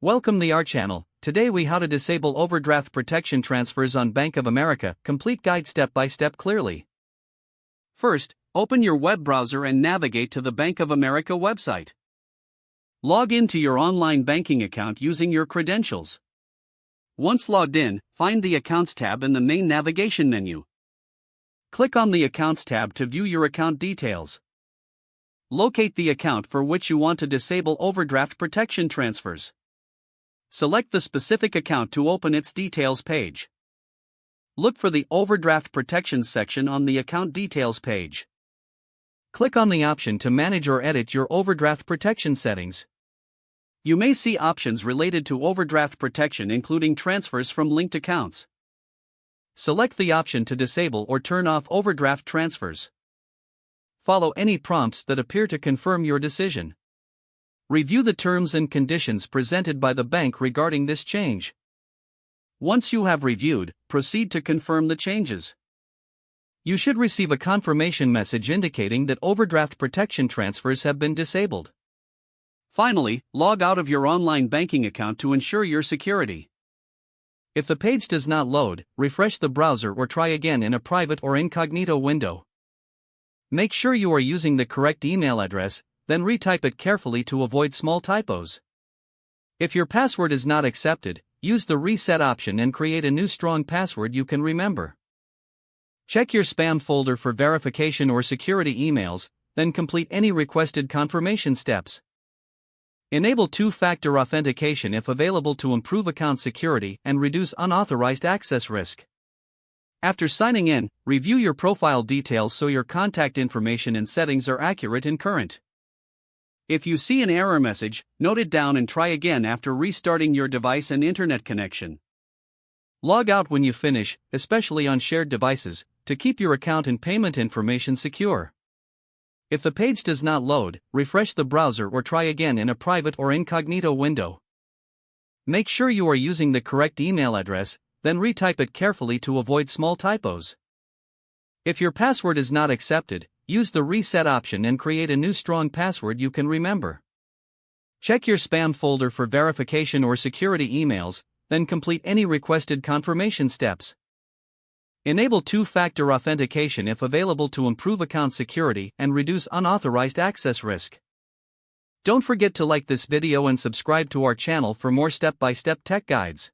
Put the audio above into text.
Welcome to our channel. Today we how to disable overdraft protection transfers on Bank of America. Complete guide step by step clearly. First, open your web browser and navigate to the Bank of America website. Log into your online banking account using your credentials. Once logged in, find the Accounts tab in the main navigation menu. Click on the Accounts tab to view your account details. Locate the account for which you want to disable overdraft protection transfers. Select the specific account to open its details page. Look for the Overdraft Protections section on the Account Details page. Click on the option to manage or edit your overdraft protection settings. You may see options related to overdraft protection including transfers from linked accounts. Select the option to disable or turn off overdraft transfers. Follow any prompts that appear to confirm your decision. Review the terms and conditions presented by the bank regarding this change. Once you have reviewed, proceed to confirm the changes. You should receive a confirmation message indicating that overdraft protection transfers have been disabled. Finally, log out of your online banking account to ensure your security. If the page does not load, refresh the browser or try again in a private or incognito window. Make sure you are using the correct email address, then retype it carefully to avoid small typos. If your password is not accepted, use the reset option and create a new strong password you can remember. Check your spam folder for verification or security emails, then complete any requested confirmation steps. Enable two-factor authentication if available to improve account security and reduce unauthorized access risk. After signing in, review your profile details so your contact information and settings are accurate and current. If you see an error message, note it down and try again after restarting your device and internet connection. Log out when you finish, especially on shared devices, to keep your account and payment information secure. If the page does not load, refresh the browser or try again in a private or incognito window. Make sure you are using the correct email address, then retype it carefully to avoid small typos. If your password is not accepted, use the reset option and create a new strong password you can remember. Check your spam folder for verification or security emails, then complete any requested confirmation steps. Enable two-factor authentication if available to improve account security and reduce unauthorized access risk. Don't forget to like this video and subscribe to our channel for more step-by-step tech guides.